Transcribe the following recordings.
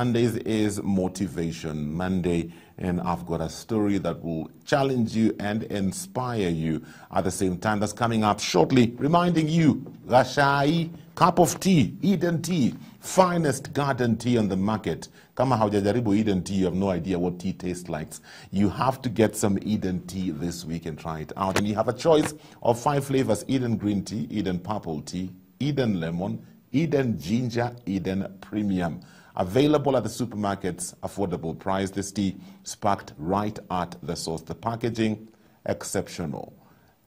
Mondays is Motivation Monday, and I've got a story that will challenge you and inspire you. At the same time, that's coming up shortly, reminding you, Rashai, cup of tea, Eden tea, finest garden tea on the market. Kama haujajaribu Eden tea, you have no idea what tea tastes like. You have to get some Eden tea this week and try it out. And you have a choice of 5 flavors: Eden green tea, Eden purple tea, Eden lemon, Eden ginger, Eden premium. Available at the supermarkets, affordable price. This tea is packed right at the source. The packaging, exceptional.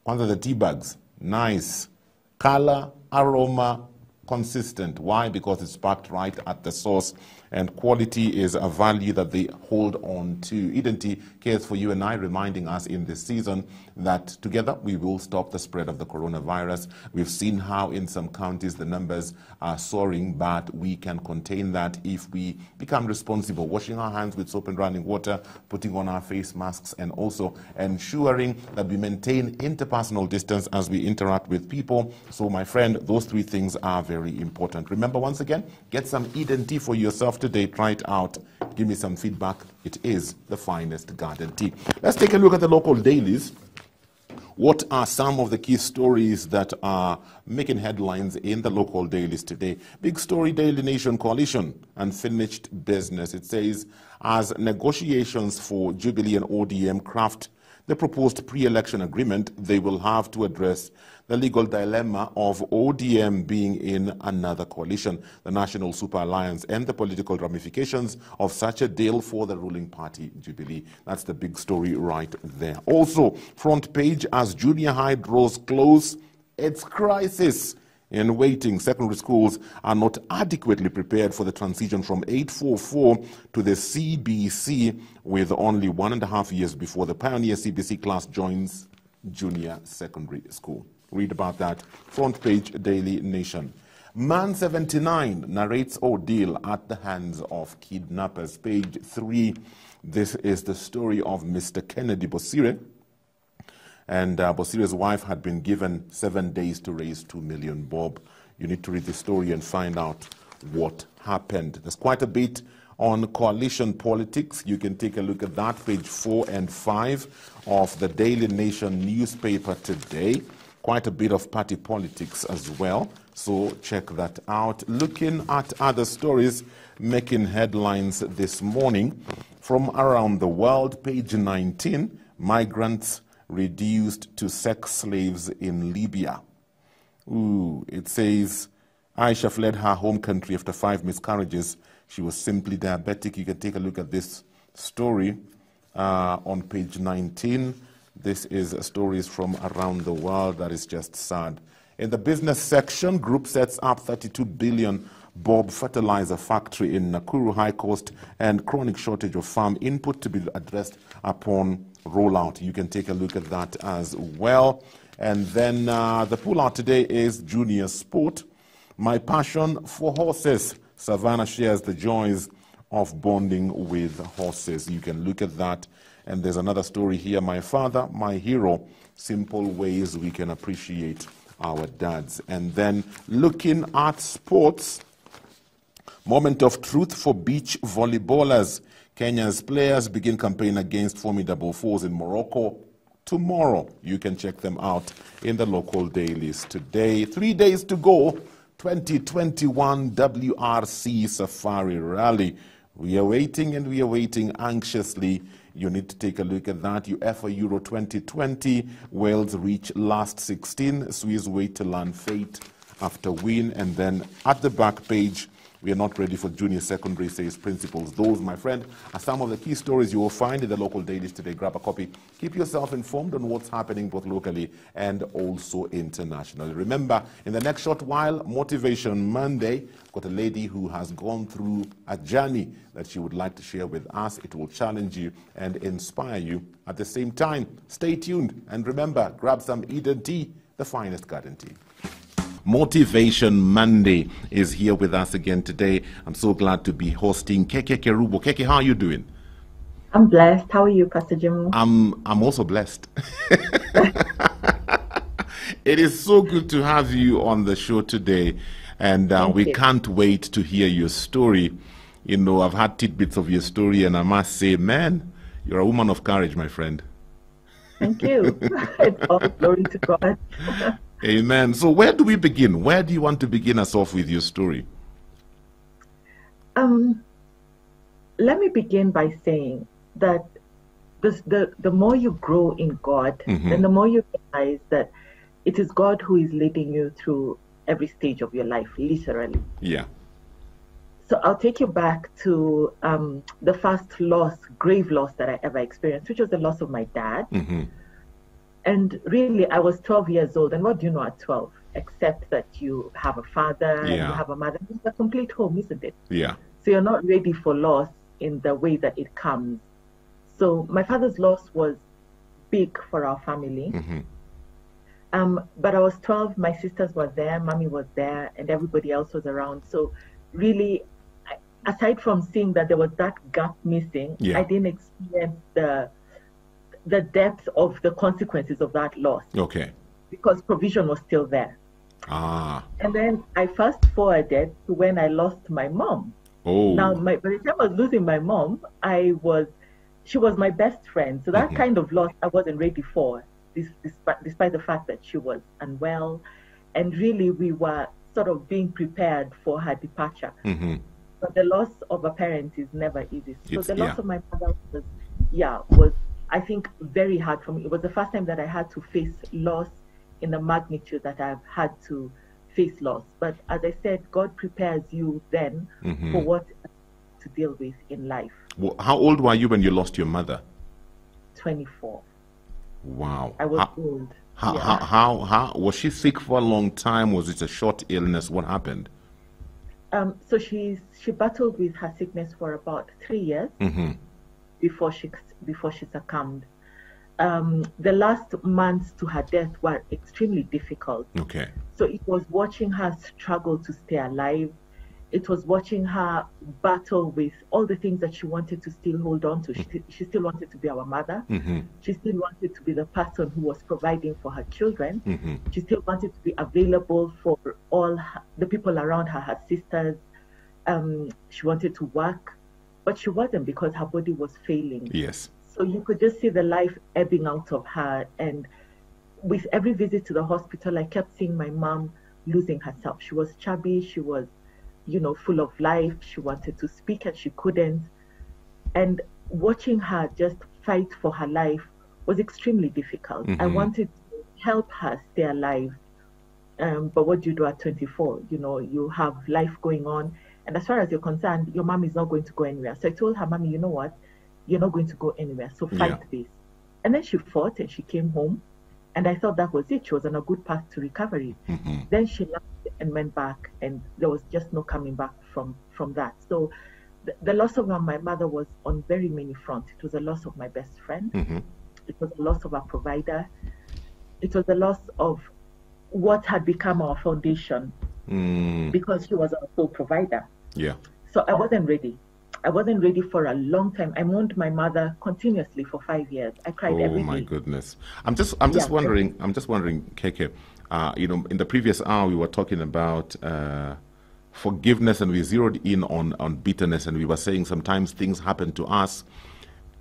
One of the tea bags, nice. Color, aroma, consistent. Why? Because it's packed right at the source, and quality is a value that they hold on to. Eden Tea cares for you and I, reminding us in this season that together we will stop the spread of the coronavirus. We've seen how in some counties the numbers are soaring, but we can contain that if we become responsible, washing our hands with soap and running water, putting on our face masks, and also ensuring that we maintain interpersonal distance as we interact with people. So my friend, those 3 things are very important. Remember, once again, get some Eden tea for yourself today. Try it out. Give me some feedback. It is the finest garden tea. Let's take a look at the local dailies. What are some of the key stories that are making headlines in the local dailies today? Big story: Daily Nation coalition, unfinished business. It says, as negotiations for Jubilee and ODM craft the proposed pre-election agreement, they will have to address the legal dilemma of ODM being in another coalition, the National Super Alliance, and the political ramifications of such a deal for the ruling party, Jubilee. That's the big story right there. Also, front page: as junior high draws close, it's crisis in waiting. Secondary schools are not adequately prepared for the transition from 844 to the CBC, with only 1.5 years before the pioneer CBC class joins junior secondary school. Read about that. Front page, Daily Nation. Man 79 narrates ordeal at the hands of kidnappers. Page 3. This is the story of Mr. Kennedy Bosire. And Bosire's wife had been given 7 days to raise 2 million bob. You need to read the story and find out what happened. There's quite a bit on coalition politics. You can take a look at that, page 4 and 5 of the Daily Nation newspaper today. Quite a bit of party politics as well, so check that out. Looking at other stories making headlines this morning from around the world, page 19, migrants reduced to sex slaves in Libya. It says Aisha fled her home country after 5 miscarriages. She was simply diabetic. You can take a look at this story on page 19. This is stories from around the world that is just sad. In the business section, group sets up 32 billion bob fertilizer factory in Nakuru. High cost and chronic shortage of farm input to be addressed upon rollout. You can take a look at that as well. And then the pullout today is junior sport. My passion for horses. Savannah shares the joys of bonding with horses. You can look at that. And there's another story here: my father, my hero, simple ways we can appreciate our dads. And then looking at sports, moment of truth for beach volleyballers. Kenya's players begin campaign against formidable foes in Morocco tomorrow. You can check them out in the local dailies today. 3 days to go, 2021 WRC Safari Rally. We are waiting and we are waiting anxiously. You need to take a look at that. UEFA Euro 2020, Wales reach last 16. Swiss wait to learn fate after win. And then at the back page, we are not ready for junior secondary, says principals. Those, my friend, are some of the key stories you will find in the local dailies today. Grab a copy. Keep yourself informed on what's happening both locally and also internationally. Remember, in the next short while, Motivation Monday, got a lady who has gone through a journey that she would like to share with us. It will challenge you and inspire you. At the same time, stay tuned. And remember, grab some Eden tea, the finest garden tea. Motivation Monday is here with us again today. I'm so glad to be hosting Keke Kerubo. Keke, how are you doing? I'm blessed. How are you, Pastor Jim? I'm also blessed. It is so good to have you on the show today, and we can't wait to hear your story. You know, I've had tidbits of your story, and I must say, man, you're a woman of courage, my friend. Thank you. It's all glory to God. Amen. So where do we begin? Where do you want to begin us off with your story? Let me begin by saying that the more you grow in God, then the more you realize that it is God who is leading you through every stage of your life, literally. Yeah. So I'll take you back to the first loss, grave loss that I ever experienced, which was the loss of my dad. And really, I was 12 years old. And what do you know at 12? Except that you have a father and you have a mother. It's a complete home, isn't it? Yeah. So you're not ready for loss in the way that it comes. So my father's loss was big for our family. But I was 12, my sisters were there, mommy was there, and everybody else was around. So really, aside from seeing that there was that gap missing, I didn't experience the depth of the consequences of that loss. Okay. Because provision was still there. And then I fast forwarded to when I lost my mom. Now, by the time I was losing my mom, she was my best friend. So that kind of loss I wasn't ready for, despite the fact that she was unwell. And really, we were sort of being prepared for her departure. But the loss of a parent is never easy. So the loss of my mother was, I think, very hard for me. It was the first time that I had to face loss in the magnitude that I've had to face loss. But as I said, God prepares you then for what to deal with in life. Well, how old were you when you lost your mother? 24. Wow. I was old. How was she sick for a long time? Was it a short illness? What happened? So she battled with her sickness for about 3 years before she succumbed. The last months to her death were extremely difficult. Okay. So it was watching her struggle to stay alive. It was watching her battle with all the things that she wanted to still hold on to. She still wanted to be our mother. She still wanted to be the person who was providing for her children. She still wanted to be available for all the people around her, her sisters. She wanted to work, but she wasn't because her body was failing. Yes. So you could just see the life ebbing out of her. And with every visit to the hospital, I kept seeing my mom losing herself. She was chubby. She was, full of life. She wanted to speak and she couldn't. And watching her just fight for her life was extremely difficult. I wanted to help her stay alive. But what do you do at 24? You have life going on. And as far as you're concerned, your mom is not going to go anywhere. So I told her, Mommy, you know what? You're not going to go anywhere. So fight this. And then she fought and she came home. And I thought that was it. She was on a good path to recovery. Then she left and went back. And there was just no coming back from that. So the loss of my mother was on very many fronts. It was the loss of my best friend. It was the loss of our provider. It was the loss of what had become our foundation because she was our sole provider. Yeah. So I wasn't ready. I wasn't ready for a long time. I mourned my mother continuously for 5 years. I cried every day. Oh my goodness! I'm just wondering, Keke. In the previous hour we were talking about forgiveness, and we zeroed in on bitterness, and we were saying sometimes things happen to us,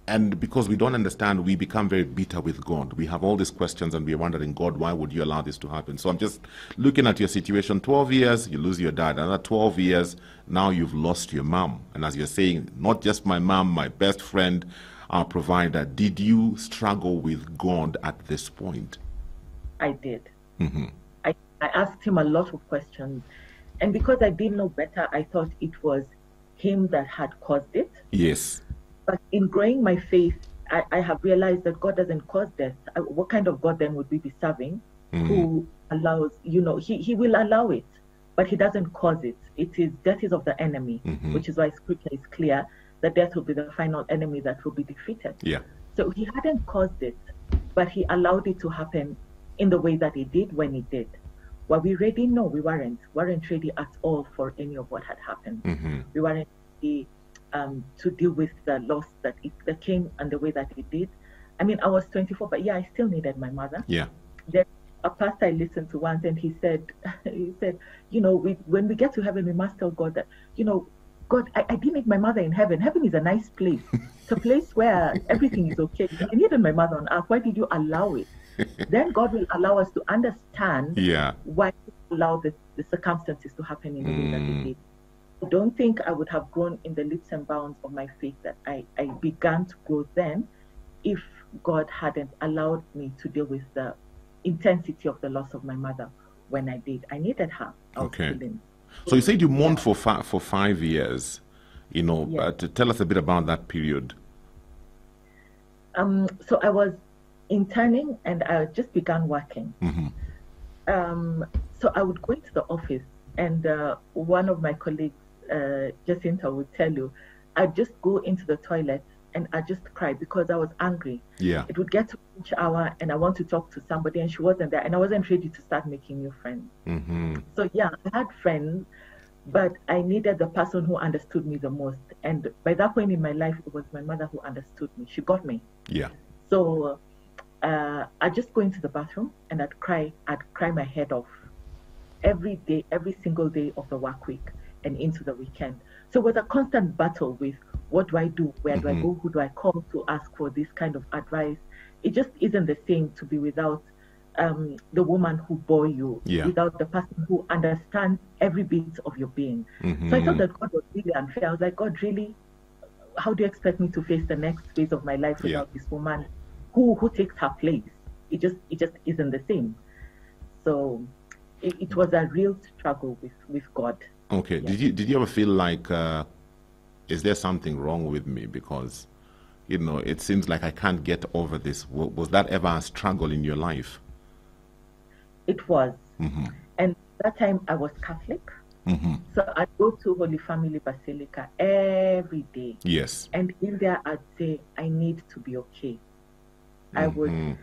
and because we don't understand, we become very bitter with God. We have all these questions, and we're wondering, God, why would you allow this to happen? So I'm just looking at your situation. 12 years, you lose your dad. Another 12 years, now you've lost your mom. And as you're saying, not just my mom, my best friend, our provider. Did you struggle with God at this point? I did. I asked him a lot of questions. And because I didn't know better, I thought it was him that had caused it. Yes. But in growing my faith, I have realized that God doesn't cause death. What kind of God then would we be serving? Who allows, he will allow it, but he doesn't cause it. Death is of the enemy, which is why scripture is clear that death will be the final enemy that will be defeated. Yeah. So he hadn't caused it, but he allowed it to happen in the way that he did when he did. Were we ready? No, we weren't ready at all for any of what had happened. We weren't ready to deal with the loss that came and the way that it did. I mean, I was 24, but I still needed my mother. Yeah. There's a pastor I listened to once, and he said, when we get to heaven, we must tell God that, God, I didn't need my mother in heaven. Heaven is a nice place. It's a place where everything is okay. I needed my mother on earth. Why did you allow it? Then God will allow us to understand why He allowed the circumstances to happen in the way that He did. I don't think I would have grown in the leaps and bounds of my faith that I began to grow then if God hadn't allowed me to deal with the intensity of the loss of my mother when I did. I needed her. So you said you mourned for 5 years. You know, to tell us a bit about that period. So I was interning and I just began working. So I would go into the office and one of my colleagues, Jacinta, would tell you, I'd just go into the toilet and I'd just cry because I was angry. It would get to each hour and I want to talk to somebody and she wasn't there and I wasn't ready to start making new friends. So yeah, I had friends, but I needed the person who understood me the most. And by that point in my life, it was my mother who understood me. She got me. So I'd just go into the bathroom and I'd cry my head off every day, every single day of the work week and into the weekend. So it was a constant battle with what do I do? Where do I go? Who do I call to ask for this kind of advice? It just isn't the same to be without the woman who bore you, without the person who understands every bit of your being. So I thought that God was really unfair. I was like, God, really? How do you expect me to face the next phase of my life without this woman who takes her place? It just isn't the same. So it was a real struggle with God. Okay. Did you ever feel like is there something wrong with me because it seems like I can't get over this? Was that ever a struggle in your life? It was. And that time I was Catholic. So I'd go to Holy Family Basilica every day. And in there I'd say, I need to be okay. I would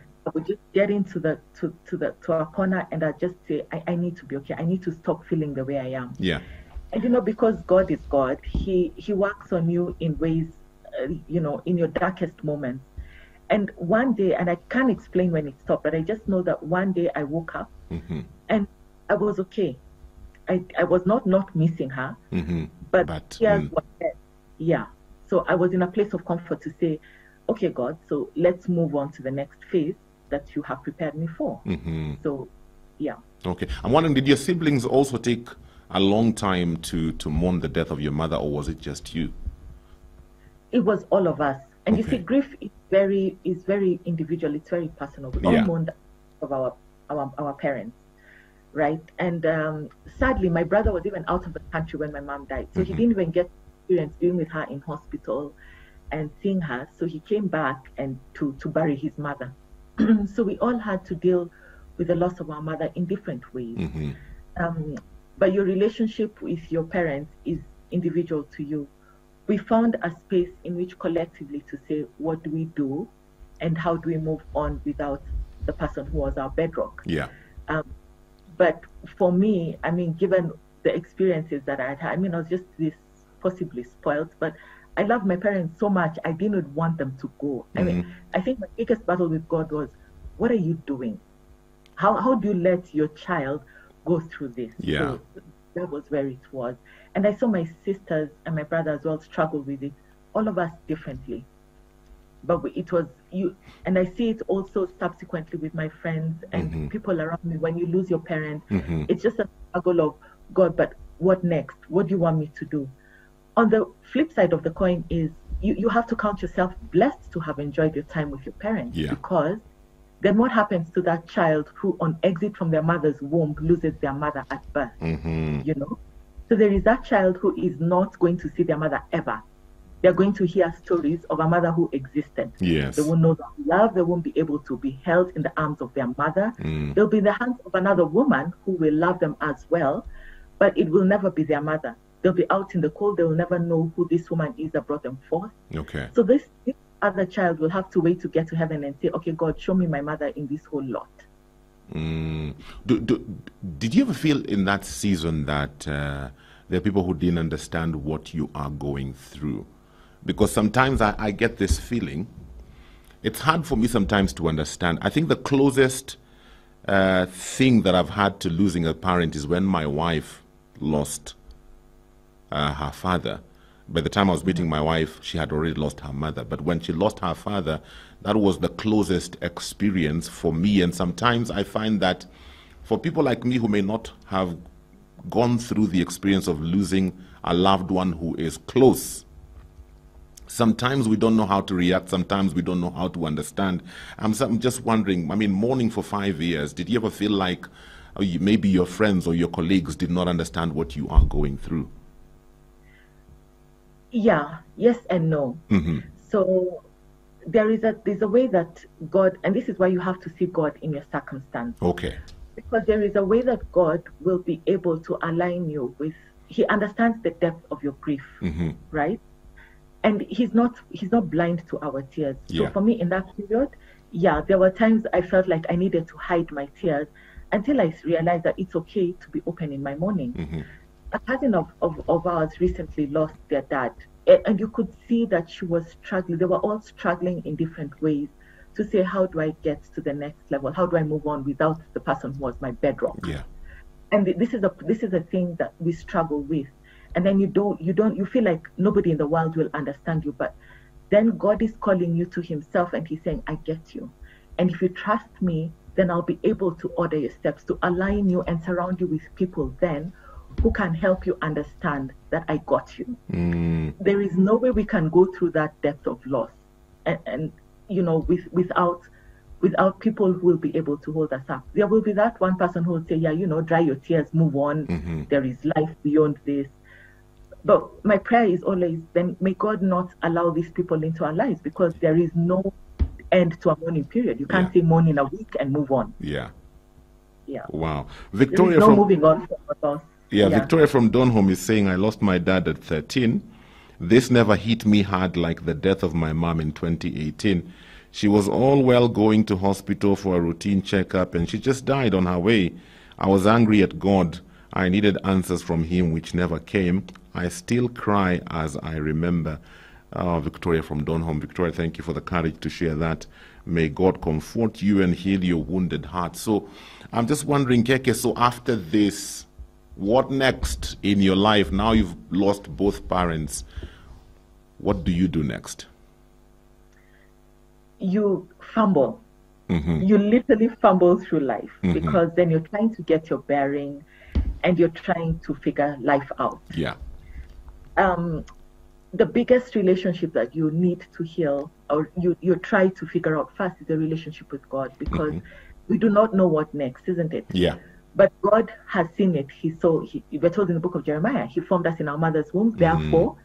just get into to a corner and I'd just say, I need to be okay. I need to stop feeling the way I am. And because God is God, He works on you in ways, in your darkest moments. And one day, and I can't explain when it stopped, but I just know that one day I woke up and I was okay. I was not missing her, but tears were there. So I was in a place of comfort to say, okay, God, so let's move on to the next phase that you have prepared me for. So, Okay. I'm wondering, did your siblings also take a long time to mourn the death of your mother, or was it just you? It was all of us. And you see, grief is very individual. It's very personal. We all mourned of our parents, right? And sadly, my brother was even out of the country when my mom died, so he didn't even get experience being with her in hospital and seeing her. So he came back and to bury his mother. So we all had to deal with the loss of our mother in different ways. But your relationship with your parents is individual to you. We found a space in which collectively to say, what do we do and how do we move on without the person who was our bedrock? But for me, given the experiences that I had, I was just this possibly spoiled, but I love my parents so much, I didn't want them to go. I think my biggest battle with God was, what are you doing? How do you let your child go through this? So that was where it was. And I saw my sisters and my brother as well struggle with it, all of us differently. But it was you, and I see it also subsequently with my friends and people around me. When you lose your parent, it's just a struggle of, God, but what next? What do you want me to do? On the flip side of the coin is you have to count yourself blessed to have enjoyed your time with your parents, because then what happens to that child who on exit from their mother's womb loses their mother at birth? So there is that child who is not going to see their mother ever. They're going to hear stories of a mother who existed. They won't know the love. They won't be able to be held in the arms of their mother. They'll be in the hands of another woman who will love them as well, but it will never be their mother. They'll be out in the cold. They will never know who this woman is that brought them forth. So this other child will have to wait to get to heaven and say, okay, God, show me my mother in this whole lot. Did you ever feel in that season that there are people who didn't understand what you are going through? Because sometimes I get this feeling. It's hard for me sometimes to understand. I think the closest thing that I've had to losing a parent is when my wife lost her father. By the time I was meeting my wife, she had already lost her mother. But when she lost her father, that was the closest experience for me. And sometimes I find that for people like me who may not have gone through the experience of losing a loved one who is close, sometimes we don't know how to react. Sometimes we don't know how to understand. I'm just wondering, I mean, mourning for 5 years, did you ever feel like maybe your friends or your colleagues did not understand what you are going through? Yeah, yes and no. So there's a way that God, and this is why you have to see God in your circumstance. Okay. Because there is a way that God will be able to align you with, he understands the depth of your grief, right? And he's not blind to our tears. So for me in that period, there were times I felt like I needed to hide my tears until I realized that it's okay to be open in my mourning. A cousin of ours recently lost their dad, and you could see that she was struggling. They were all struggling in different ways to say, how do I get to the next level? How do I move on without the person who was my bedrock? Yeah. And this is a thing that we struggle with. And then you feel like nobody in the world will understand you, but then God is calling you to himself and he's saying, I get you. And if you trust me, then I'll be able to order your steps, to align you and surround you with people then who can help you understand that I got you. There is no way we can go through that depth of loss and you know, without people who will be able to hold us up. There will be that one person who will say, yeah, you know, dry your tears, move on. There is life beyond this. But my prayer is always, then may God not allow these people into our lives, because there is no end to a mourning period. You can't say mourn in a week and move on. Yeah. Wow. Victoria, from moving on from loss. Victoria from Donholm is saying, I lost my dad at 13. This never hit me hard like the death of my mom in 2018. She was all well going to hospital for a routine checkup, and she just died on her way. I was angry at God. I needed answers from him, which never came. I still cry as I remember. Victoria from Donholm. Victoria, thank you for the courage to share that. May God comfort you and heal your wounded heart. So I'm just wondering, Keke, so after this, what next in your life? Now you've lost both parents. What do you do next? You fumble. You literally fumble through life, because then you're trying to get your bearing and you're trying to figure life out. The biggest relationship that you need to heal, or you try to figure out first, is the relationship with God, because we do not know what next, isn't it? But God has seen it. We're told in the book of Jeremiah, he formed us in our mother's womb. Therefore,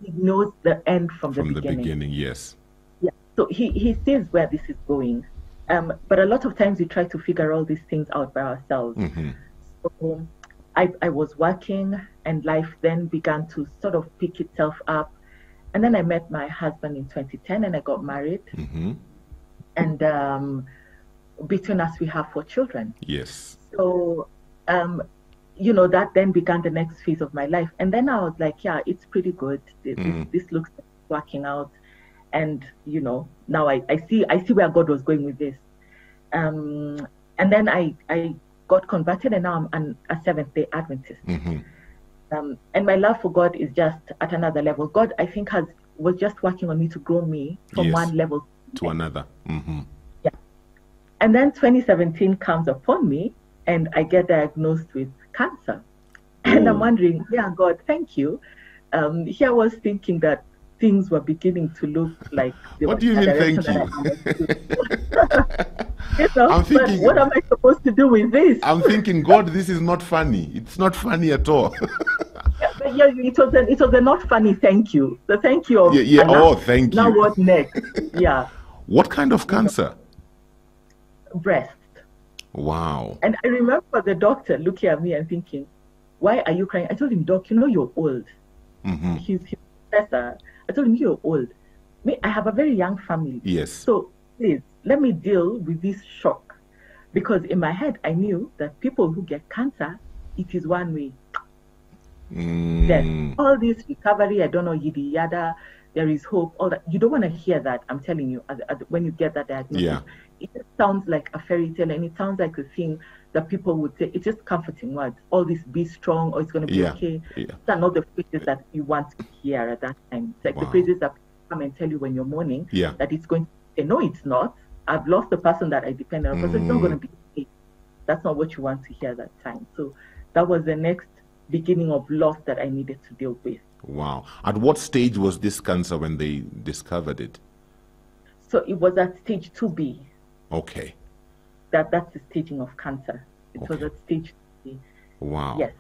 he knows the end from the beginning. So he sees where this is going. But a lot of times we try to figure all these things out by ourselves. So I was working, and life then began to sort of pick itself up. And then I met my husband in 2010, and I got married. And between us, we have 4 children. So, you know, that then began the next phase of my life. And then I was like, yeah, it's pretty good. This looks like it's working out. And, you know, now I see where God was going with this. And then I got converted, and now I'm a Seventh-day Adventist. And my love for God is just at another level. God, I think, was just working on me to grow me from one level to another. And then 2017 comes upon me, and I get diagnosed with cancer. And I'm wondering, God, thank you. Here I was thinking that things were beginning to look like what do you mean thank you? You know, I'm thinking, what am I supposed to do with this? I'm thinking, God, this is not funny. It's not funny at all. It was a not funny thank you. The thank you of thank you. Now what next? What kind of cancer? Breast. Wow. And I remember the doctor looking at me and thinking, why are you crying? I told him, Doc, you know you're old. He's professor. I told him, you're old. I have a very young family. So please, let me deal with this shock. Because in my head, I knew that people who get cancer, it is one way. Then all this recovery, I don't know, yada yada, there is hope, all that. You don't want to hear that, I'm telling you, when you get that diagnosis. It just sounds like a fairy tale, and it sounds like a thing that people would say. It's just comforting words. All this, be strong, or it's going to be okay. These are not the phrases that you want to hear at that time. It's like the phrases that people come and tell you when you're mourning that it's going to say, no, it's not. I've lost the person that I depend on, but it's not going to be okay. That's not what you want to hear at that time. So that was the next beginning of loss that I needed to deal with. Wow. At what stage was this cancer when they discovered it? So it was at stage 2B. Okay. That's the staging of cancer. It was at stage 2B. Wow. Yes.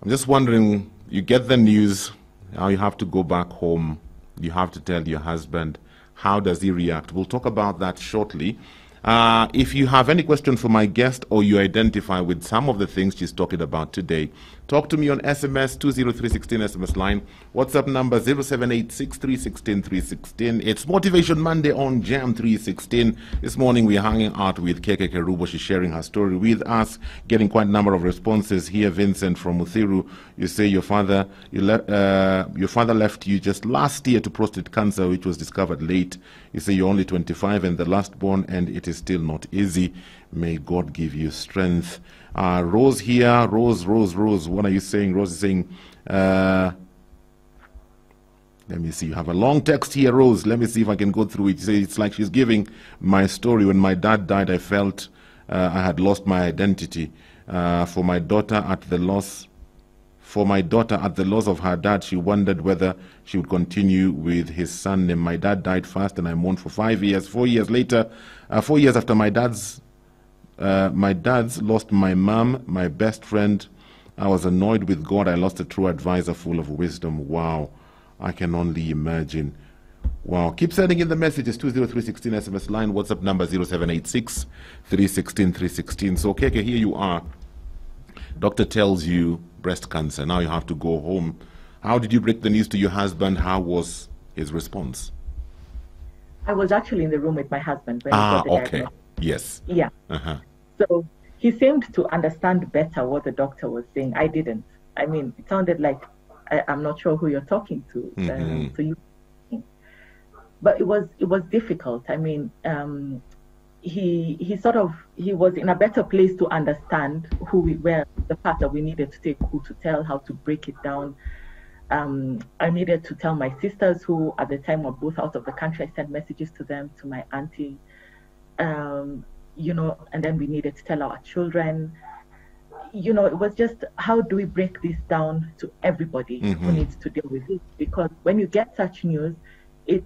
I'm just wondering, you get the news, now you have to go back home, you have to tell your husband. How does he react? We'll talk about that shortly. If you have any question for my guest or you identify with some of the things she's talking about today, talk to me on SMS 20316 SMS line, WhatsApp number 0786316316. It's Motivation Monday on Jam 316. This morning we're hanging out with Keke Kerubo. She's sharing her story with us, getting quite a number of responses here. Vincent from Muthiru, you say your father left you just last year to prostate cancer, which was discovered late. You say you're only 25 and the last born, and it is still not easy. May God give you strength. Rose here, Rose, what are you saying? Rose is saying, let me see, you have a long text here, Rose. Let me see if I can go through it. It's like she's giving my story. When my dad died, I felt I had lost my identity. For my daughter at the loss of her dad, she wondered whether she would continue with his son. And my dad died fast, and I mourned for 5 years. 4 years later, 4 years after my dad's lost my mom, my best friend. I was annoyed with God. I lost a true advisor full of wisdom. Wow, I can only imagine. Wow. Keep sending in the messages. 20316 SMS line, WhatsApp number 0786 316 316. So Keke, here you are. Doctor tells you breast cancer. Now you have to go home. How did you break the news to your husband? How was his response? I was actually in the room with my husband when he got the diagnosis. Yes. Yeah. So he seemed to understand better what the doctor was saying. I didn't. I mean, it sounded like I'm not sure who you're talking to. So you, but it was difficult. I mean, he was in a better place to understand who we were, the path that we needed to take, who to tell, how to break it down. I needed to tell my sisters, who at the time were both out of the country. I sent messages to them, to my auntie, and then we needed to tell our children. It was just, how do we break this down to everybody who needs to deal with it? Because when you get such news, it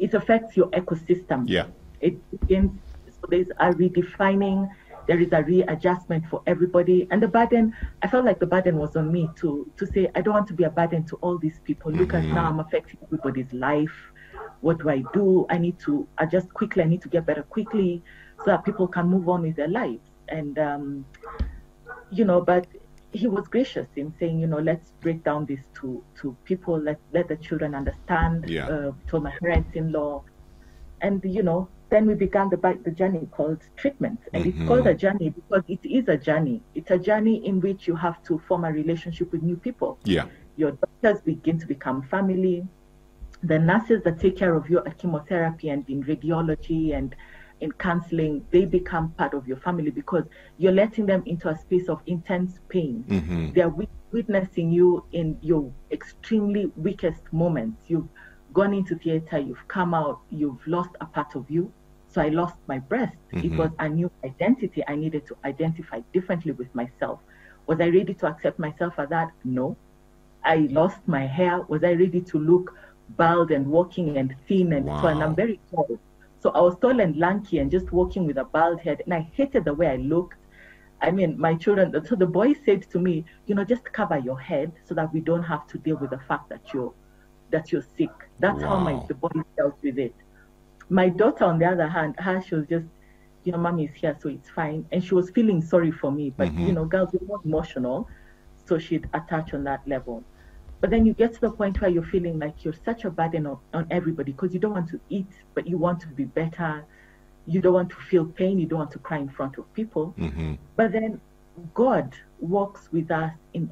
affects your ecosystem. Yeah. It begins, so there's a redefining, there is a readjustment for everybody. And the burden, I felt like the burden was on me to say, I don't want to be a burden to all these people. Look at now, I'm affecting everybody's life. What do I do? I need to adjust quickly. I need to get better quickly so that people can move on with their lives. And, but he was gracious in saying, let's break down this to people. Let the children understand. Told my parents-in-law. And, then we began the journey called treatment. And it's called a journey because it is a journey. It's a journey in which you have to form a relationship with new people. Yeah. Your doctors begin to become family. The nurses that take care of you at chemotherapy and in radiology and in counseling, they become part of your family because you're letting them into a space of intense pain. They're witnessing you in your extremely weakest moments. You've gone into theater, you've come out, you've lost a part of you. So I lost my breast. It was a new identity. I needed to identify differently with myself. Was I ready to accept myself as that? No. I lost my hair. Was I ready to look bald and walking and thin and tall? And I'm very tall. So I was tall and lanky and just walking with a bald head. And I hated the way I looked. I mean, my children, so the boy said to me, just cover your head so that we don't have to deal with the fact that you're sick. That's how the body dealt with it. My daughter, on the other hand, she was just, mommy is here, so it's fine. And she was feeling sorry for me. But, girls are more emotional. So she'd attach on that level. But then you get to the point where you're feeling like you're such a burden on everybody because you don't want to eat, but you want to be better. You don't want to feel pain. You don't want to cry in front of people. But then God walks with us in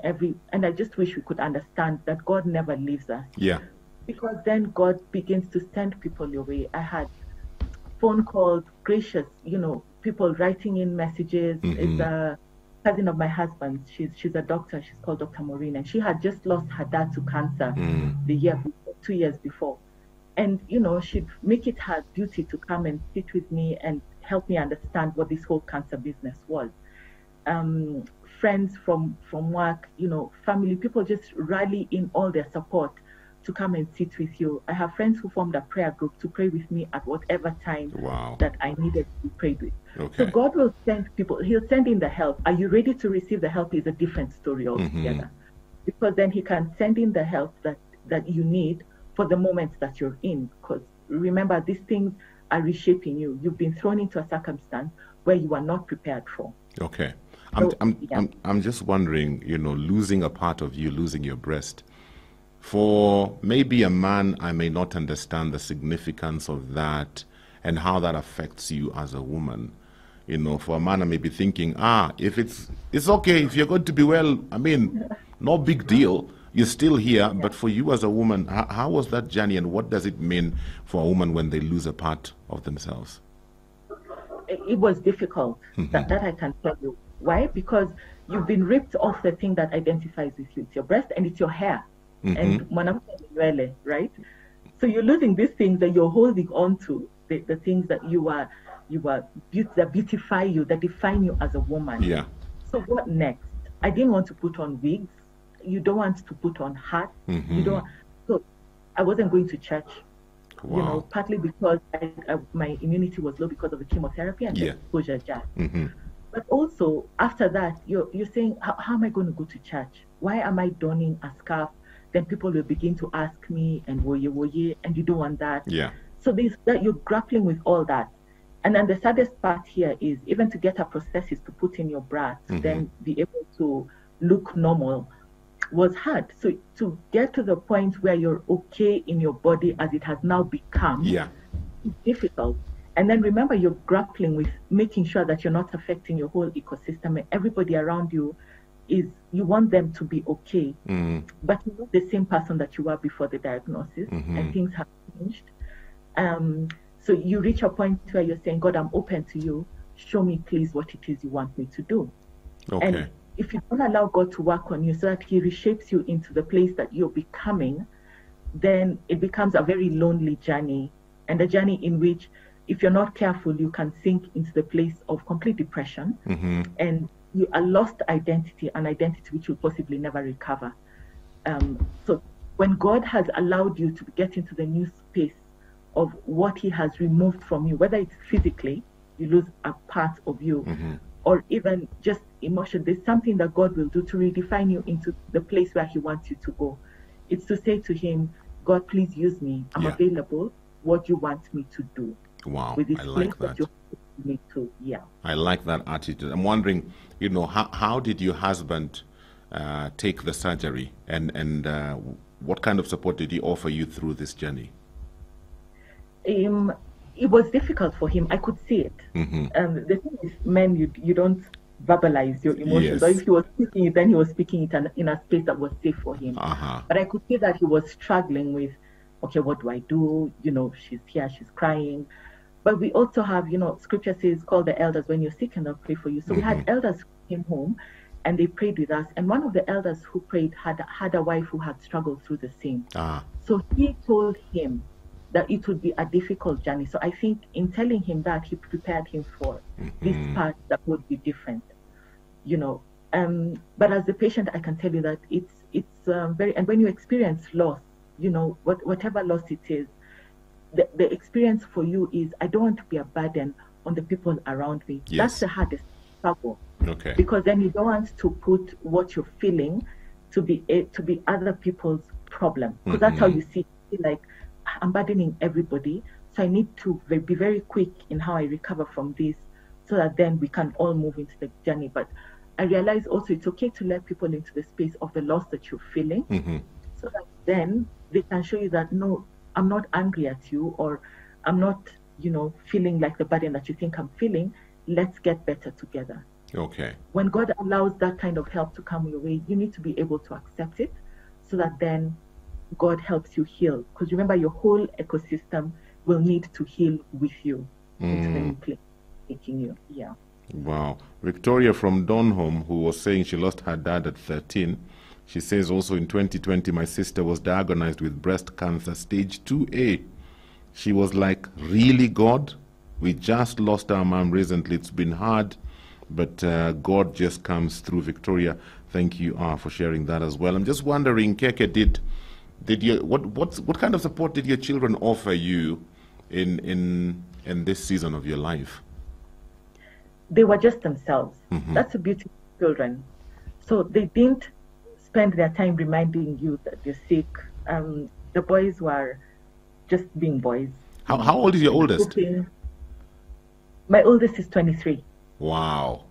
and I just wish we could understand that God never leaves us. Yeah. Because then God begins to send people your way. I had phone calls, gracious, people writing in messages. It's a cousin of my husband's. She's a doctor. She's called Dr. Maureen, and she had just lost her dad to cancer the year before, 2 years before. And, you know, she'd make it her duty to come and sit with me and help me understand what this whole cancer business was. Friends from work, you know, family, people just rally in all their support to come and sit with you. I have friends who formed a prayer group to pray with me at whatever time that I needed to be prayed with. So God will send people, he'll send in the help. Are you ready to receive the help is a different story altogether. Because then he can send in the help that you need for the moments that you're in. Because remember, these things are reshaping you. You've been thrown into a circumstance where you are not prepared for. Okay. I'm just wondering, you know, losing a part of you, losing your breast. For maybe a man, I may not understand the significance of that and how that affects you as a woman. You know, for a man, I may be thinking, if it's okay, if you're going to be well, I mean, no big deal. You're still here. But for you as a woman, how was that journey, and what does it mean for a woman when they lose a part of themselves? It was difficult. That I can tell you. Why? Because you've been ripped off the thing that identifies with you. It's your breast and it's your hair. And right? So you're losing these things that you're holding on to, the things that that beautify you, that define you as a woman. Yeah. So what next? I didn't want to put on wigs. You don't want to put on hats. You don't. So I wasn't going to church. Wow. You know, partly because my immunity was low because of the chemotherapy and the exposure jab. But also after that, you're saying, how am I going to go to church? Why am I donning a scarf? Then people will begin to ask me, and woye, and you don't want that. Yeah. So that you're grappling with all that. And then the saddest part here is even to get a prosthesis to put in your bra to then be able to look normal was hard. So to get to the point where you're okay in your body as it has now become, it's difficult. And then remember, you're grappling with making sure that you're not affecting your whole ecosystem, and everybody around you you want them to be okay, but you're not the same person that you were before the diagnosis, and things have changed. So you reach a point where you're saying, God, I'm open to you. Show me, please, what it is you want me to do. Okay. And if you don't allow God to work on you so that he reshapes you into the place that you're becoming, then it becomes a very lonely journey, and a journey in which, if you're not careful, you can sink into the place of complete depression, and a lost identity, an identity which will possibly never recover. So when God has allowed you to get into the new space of what he has removed from you, whether it's physically, you lose a part of you, or even just emotion, there's something that God will do to redefine you into the place where he wants you to go. It's to say to him, God, please use me. I'm available. What do you want me to do? Wow, with this I like place that. Me too. Yeah. I like that attitude. I'm wondering, you know, how did your husband take the surgery, and what kind of support did he offer you through this journey? It was difficult for him. I could see it. The thing is, men, you don't verbalize your emotions. Or if he was speaking it, then he was speaking it in a space that was safe for him. But I could see that he was struggling with, okay, what do I do? You know, she's here, she's crying. But we also have, you know, scripture says, call the elders when you're sick and they'll pray for you. So we had elders who came home and they prayed with us. And one of the elders who prayed had a wife who had struggled through the same. So he told him that it would be a difficult journey. So I think in telling him that, he prepared him for this part that would be different, you know. But as the patient, I can tell you that it's very, and when you experience loss, you know, whatever loss it is, the experience for you is, I don't want to be a burden on the people around me. That's the hardest struggle. Okay. Because then you don't want to put what you're feeling to be other people's problem. Because that's how you see it, like, I'm burdening everybody. So I need to be very quick in how I recover from this, so that then we can all move into the journey. But I realize also it's okay to let people into the space of the loss that you're feeling, so that then they can show you that, no, I'm not angry at you, or I'm not, you know, feeling like the burden that you think I'm feeling. Let's get better together. Okay. When God allows that kind of help to come your way, you need to be able to accept it, so that then God helps you heal. Because remember, your whole ecosystem will need to heal with you into the new place. taking you. Yeah. Wow. Victoria from Donholm, who was saying she lost her dad at 13, she says also in 2020, my sister was diagnosed with breast cancer, stage 2A. She was like, really, God? We just lost our mom recently. It's been hard, but God just comes through. Victoria, thank you for sharing that as well. I'm just wondering, Keke, did you what kind of support did your children offer you in this season of your life? They were just themselves. Mm-hmm. That's the beauty of children. So they didn't spend their time reminding you that you're sick. The boys were just being boys. How old is your oldest? Cooking. My oldest is 23. Wow.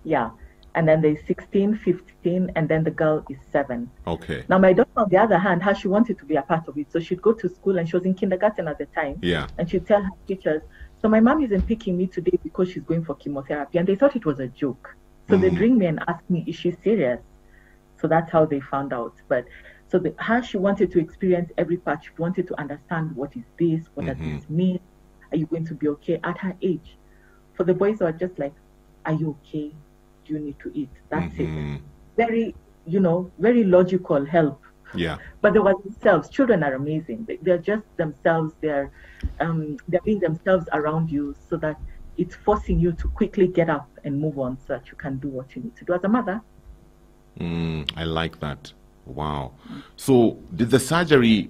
Yeah. And then there's 16, 15, and then the girl is 7. Okay. Now, my daughter, on the other hand, how she wanted to be a part of it. So she'd go to school, and she was in kindergarten at the time. Yeah. And she'd tell her teachers, so my mom isn't picking me today because she's going for chemotherapy. And they thought it was a joke. So they'd ring me and ask me, is she serious? So that's how they found out. But so how she wanted to experience every part, she wanted to understand, what is this? What does this mean? Are you going to be okay at her age? For the boys, are just like, are you okay? Do you need to eat? That's it. Very, very logical help. Yeah. But they were themselves. Children are amazing. They're just themselves. They're being themselves around you, so that it's forcing you to quickly get up and move on, so that you can do what you need to do as a mother. I like that. Wow. So did the surgery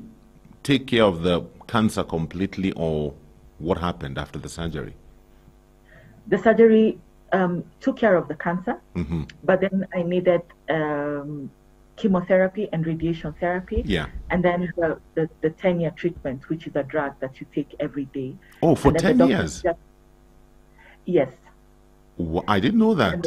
take care of the cancer completely, or what happened after the surgery? The surgery took care of the cancer, but then I needed chemotherapy and radiation therapy. Yeah. And then the 10-year treatment, which is a drug that you take every day. Oh, for 10 years? Yes. I didn't know that.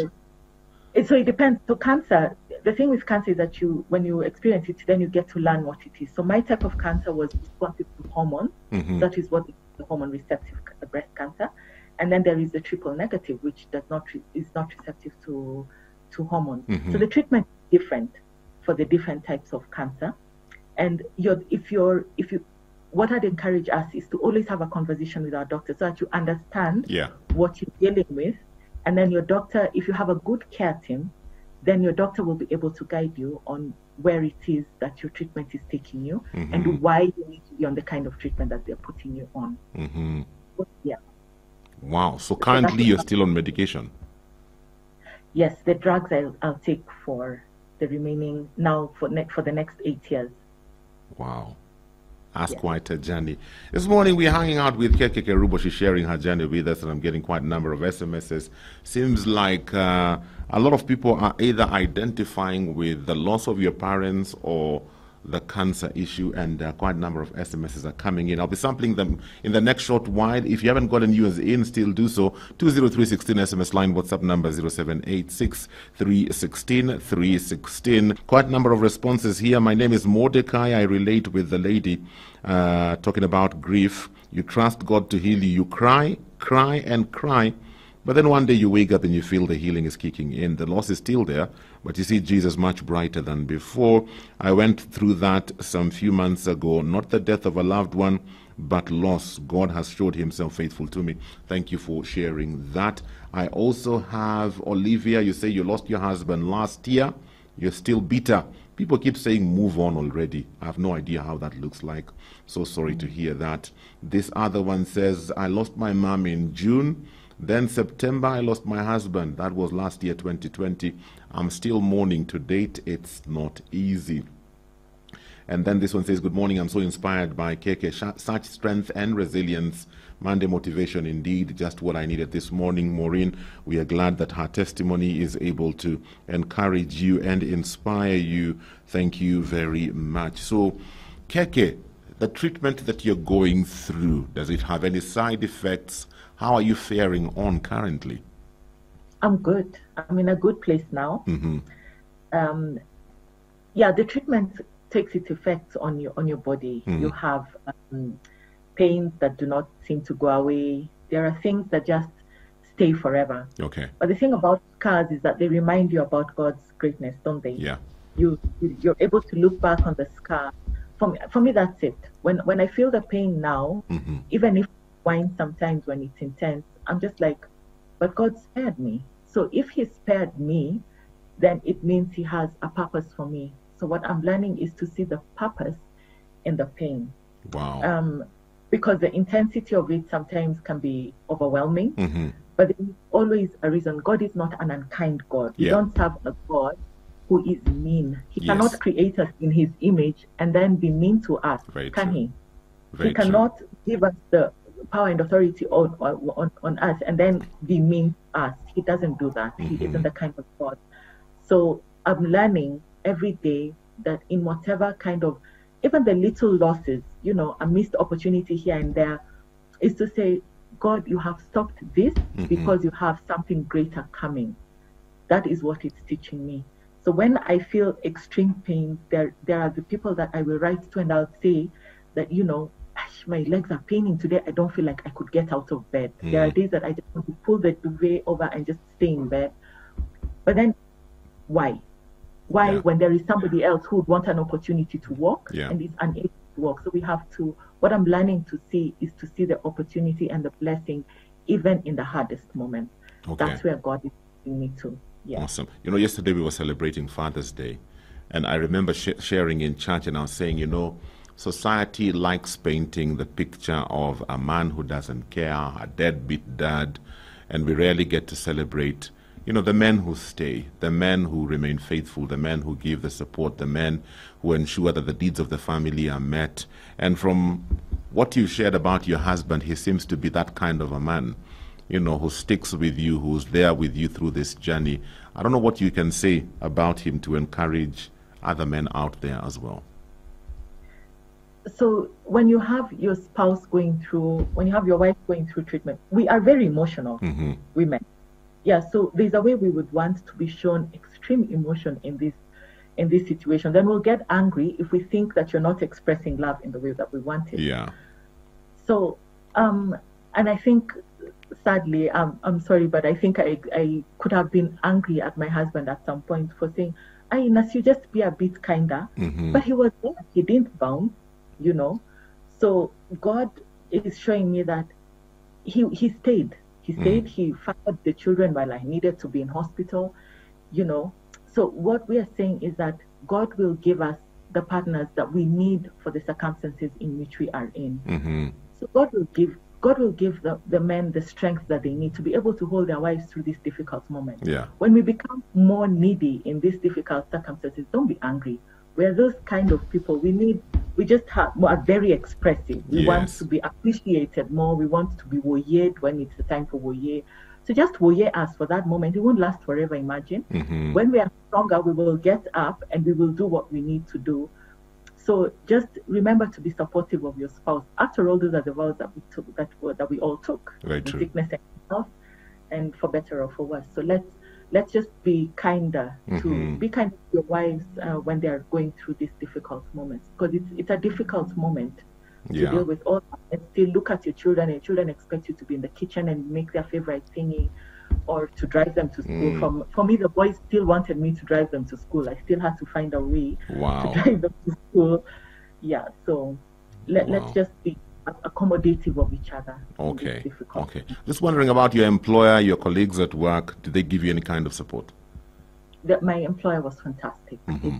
So it depends. So cancer, the thing with cancer is that when you experience it, then you get to learn what it is. So my type of cancer was responsive to hormones. That is what the hormone receptive breast cancer. And then there is the triple negative, which is not receptive to hormones. So the treatment is different for the different types of cancer. And what I'd encourage us is to always have a conversation with our doctor, so that you understand what you're dealing with. And then your doctor, if you have a good care team, then your doctor will be able to guide you on where it is that your treatment is taking you and why you need to be on the kind of treatment that they're putting you on. Yeah. Wow. So currently you're still on medication? Yes, the drugs I'll take for the remaining, now for the next 8 years. Wow. That's quite a journey. This morning we're hanging out with Keke Kerubo. She's sharing her journey with us, and I'm getting quite a number of SMSs. Seems like a lot of people are either identifying with the loss of your parents or the cancer issue, and quite a number of SMSs are coming in. I'll be sampling them in the next short while. If you haven't gotten yours in, still do so. 20316 SMS line, WhatsApp number 0786 316 316. Quite a number of responses here. My name is Mordecai. I relate with the lady talking about grief. You trust God to heal you. You cry, and cry. But then one day you wake up and you feel the healing is kicking in. The loss is still there, but you see Jesus much brighter than before. I went through that some few months ago. Not the death of a loved one, but loss. God has showed himself faithful to me. Thank you for sharing that. I also have Olivia. You say you lost your husband last year. You're still bitter. People keep saying move on already. I have no idea how that looks like. So sorry to hear that. This other one says, I lost my mom in June. Then September, I lost my husband. That was last year, 2020. I'm still mourning to date. It's not easy. And then this one says, good morning. I'm so inspired by Keke. Such strength and resilience. Monday motivation indeed. Just what I needed this morning. Maureen, we are glad that her testimony is able to encourage you and inspire you. Thank you very much. So, Keke, the treatment that you're going through, does it have any side effects? How are you faring on currently? I'm good. I'm in a good place now. The treatment takes its effects on your body. You have pains that do not seem to go away. There are things that just stay forever. Okay. But the thing about scars is that they remind you about God's greatness, don't they? Yeah. You're able to look back on the scar. For me, that's it. When I feel the pain now, even if whine sometimes when it's intense, I'm just like, but God spared me. So if he spared me, then it means he has a purpose for me. So what I'm learning is to see the purpose in the pain. Wow. Because the intensity of it sometimes can be overwhelming, Mm-hmm. but there is always a reason. God is not an unkind God. We Yeah. don't serve a God who is mean. He Yes. cannot create us in his image and then be mean to us, Very can true. he? Very He cannot give us the power and authority on us and then be mean to us. He doesn't do that. Mm-hmm. He isn't the kind of God. So I'm learning every day that in whatever kind of, even the little losses, you know, a missed opportunity here and there, is to say, God, you have stopped this because you have something greater coming. That is what it's teaching me. So when I feel extreme pain, there are the people that I will write to and I'll say that, you know, my legs are paining today. I don't feel like I could get out of bed. There are days that I just want to pull the duvet over and just stay in bed. But then why? Why, when there is somebody else who would want an opportunity to walk and is unable to walk? So we have to, what I'm learning to see is to see the opportunity and the blessing even in the hardest moment. Okay. That's where God is taking me to. Yeah. Awesome. You know, yesterday we were celebrating Father's Day, and I remember sharing in church, and I was saying, you know, society likes painting the picture of a man who doesn't care, a deadbeat dad, and we rarely get to celebrate, you know, the men who stay, the men who remain faithful, the men who give the support, the men who ensure that the needs of the family are met. And from what you shared about your husband, he seems to be that kind of a man, you know, who sticks with you, who's there with you through this journey. I don't know what you can say about him to encourage other men out there as well. So when you have your spouse going through, when you have your wife going through treatment, we are very emotional women. Yeah, so there's a way we would want to be shown extreme emotion in this situation. Then we'll get angry if we think that you're not expressing love in the way that we want it. Yeah. So, and I think, sadly, I'm sorry, but I think I could have been angry at my husband at some point for saying, Ines, you just be a bit kinder. But he was there. He didn't bounce, you know. So God is showing me that he stayed. He stayed. He fathered the children while I needed to be in hospital, you know. So what we are saying is that God will give us the partners that we need for the circumstances in which we are in. So God will give the men the strength that they need to be able to hold their wives through this difficult moment. Yeah. When we become more needy in these difficult circumstances, don't be angry. We're those kind of people. We just are very expressive. We want to be appreciated more. We want to be woyed when it's the time for woye. So just woye us for that moment. It won't last forever, imagine. When we are stronger, we will get up and we will do what we need to do. So just remember to be supportive of your spouse. After all, those are the vows that we took, that we all took. Very in true. Sickness and health, and for better or for worse. So let's just be kinder be kind to your wives when they are going through these difficult moments, because it's a difficult moment to deal with all that, and still look at your children, and children expect you to be in the kitchen and make their favorite thingy, or to drive them to school. For me, the boys still wanted me to drive them to school. I still had to find a way to drive them to school. Yeah, so let's just be accommodative of each other. Okay. Just wondering about your employer, your colleagues at work. Did they give you any kind of support? My employer was fantastic. I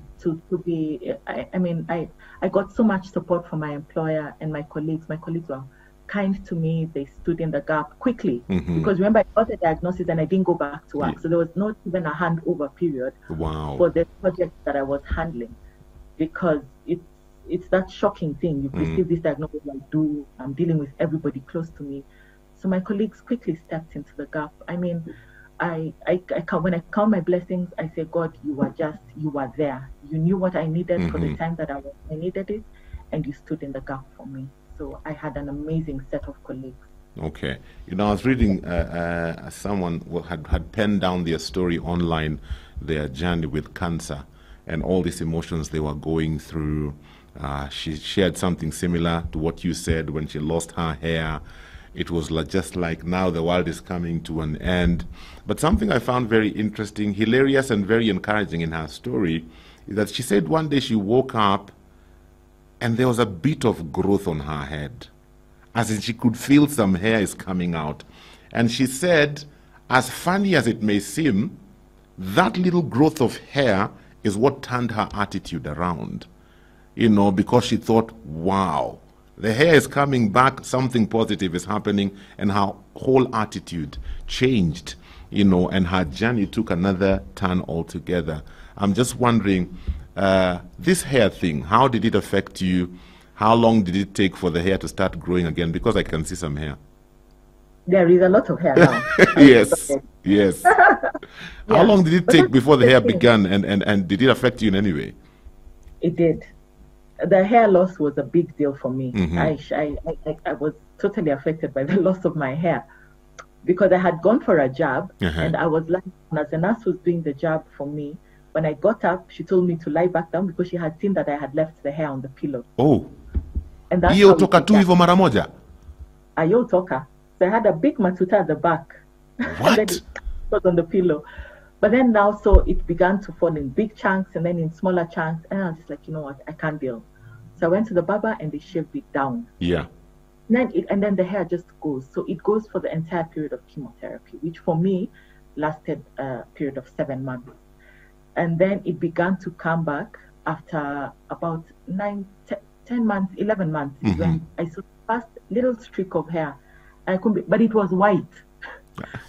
got so much support from my employer and my colleagues. My colleagues were kind to me. They stood in the gap quickly because remember, I got a diagnosis and I didn't go back to work. So there was not even a handover period for the project that I was handling, because it's that shocking thing. You've received this diagnosis, I'm dealing with everybody close to me. So my colleagues quickly stepped into the gap. I mean, when I count my blessings, I say, God, you are there. You knew what I needed for the time that I needed it, and you stood in the gap for me. So I had an amazing set of colleagues. Okay. You know, I was reading someone had penned down their story online, their journey with cancer, and all these emotions they were going through. She shared something similar to what you said when she lost her hair. It was just like now the world is coming to an end. But something I found very interesting, hilarious and very encouraging in her story is that she said one day she woke up and there was a bit of growth on her head. As in she could feel some hair is coming out. And she said, as funny as it may seem, that little growth of hair is what turned her attitude around. You know, because she thought, wow, the hair is coming back, something positive is happening, and her whole attitude changed, you know, and her journey took another turn altogether. I'm just wondering, this hair thing, how did it affect you? How long did it take for the hair to start growing again? Because I can see some hair. There is a lot of hair now. Yes, yes. Yeah. How long did it take before the hair began, and did it affect you in any way? It did. The hair loss was a big deal for me. Mm-hmm. I was totally affected by the loss of my hair because I had gone for a jab and I was lying down as the nurse was doing the jab for me. When I got up, she told me to lie back down because she had seen that I had left the hair on the pillow. Oh. And that's Hiyo toka tu hivyo mara moja? Ayo toka. So I had a big matuta at the back. What? And then it was on the pillow. But then now, so it began to fall in big chunks and then in smaller chunks. And I was just like, you know what, I can't deal. So I went to the barber and they shaved it down. Yeah. And then the hair just goes. So it goes for the entire period of chemotherapy, which for me lasted a period of 7 months. And then it began to come back after about 9, 10 months, 11 months, Mm-hmm. when I saw the first little streak of hair. I couldn't be, but it was white.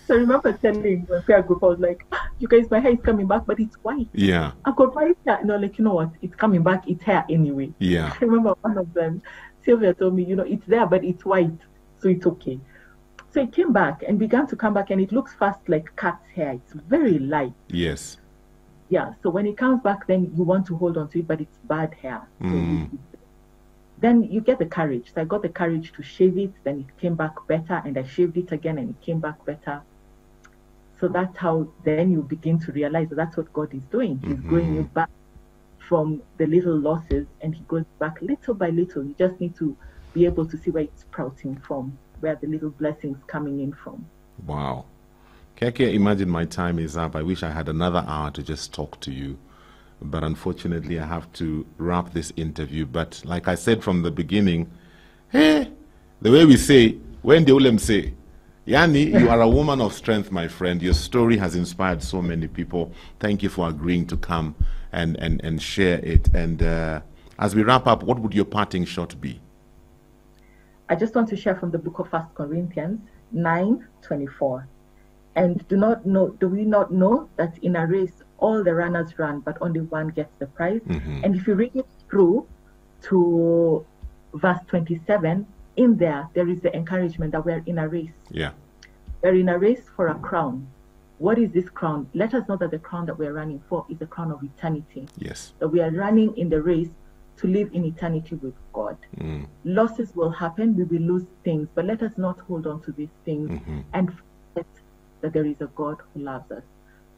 So I remember telling my peer group, I was like, you guys, my hair is coming back, but it's white. Yeah. I've got white hair. No, like, you know what? It's coming back. It's hair anyway. Yeah. I remember one of them, Sylvia told me, you know, it's there, but it's white. So it's okay. So it came back and began to come back, and it looks fast like cat's hair. It's very light. Yes. Yeah. So when it comes back, then you want to hold on to it, but it's bad hair. So Mm. then you get the courage. So I got the courage to shave it. Then it came back better, and I shaved it again, and it came back better. So that's how then you begin to realize that that's what God is doing. He's growing you back from the little losses, and He goes back little by little. You just need to be able to see where it's sprouting from, where the little blessings coming in from. Wow. Keke, imagine my time is up. I wish I had another hour to just talk to you. But unfortunately, I have to wrap this interview. But like I said from the beginning, hey, the way we say, when the ulem say, Yani, you are a woman of strength, my friend. Your story has inspired so many people. Thank you for agreeing to come and share it. And as we wrap up, what would your parting shot be? I just want to share from the book of 1 Corinthians 9:24. And do we not know that in a race all the runners run, but only one gets the prize? Mm-hmm. And if you read it through to verse 27, in there is the encouragement that we're in a race. Yeah. We're in a race for a crown. What is this crown? Let us know that the crown that we're running for is the crown of eternity. Yes. That we are running in the race to live in eternity with God. Mm. Losses will happen, we will lose things, but let us not hold on to these things and forget that there is a God who loves us.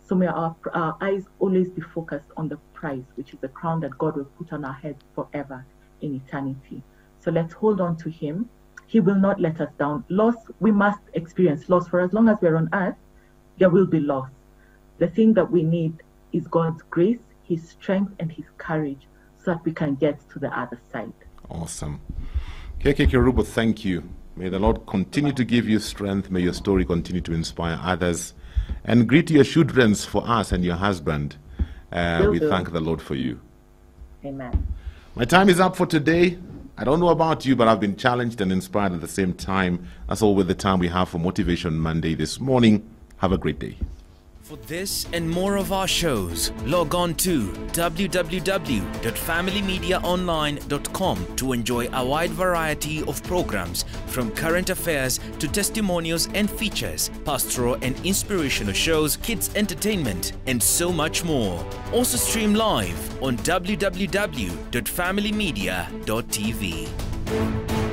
So may our eyes always be focused on the prize, which is the crown that God will put on our heads forever in eternity. So let's hold on to Him. He will not let us down. Loss, we must experience loss. For as long as we're on earth, there will be loss. The thing that we need is God's grace, His strength, and His courage so that we can get to the other side. Awesome. Keke Kerubo, thank you. May the Lord continue to give you strength. May your story continue to inspire others. And greet your children for us and your husband. We thank the Lord for you. Amen. My time is up for today. I don't know about you, but I've been challenged and inspired at the same time. That's all with the time we have for Motivation Monday this morning. Have a great day. For this and more of our shows, log on to www.familymediaonline.com to enjoy a wide variety of programs from current affairs to testimonials and features, pastoral and inspirational shows, kids entertainment, and so much more. Also stream live on www.familymedia.tv.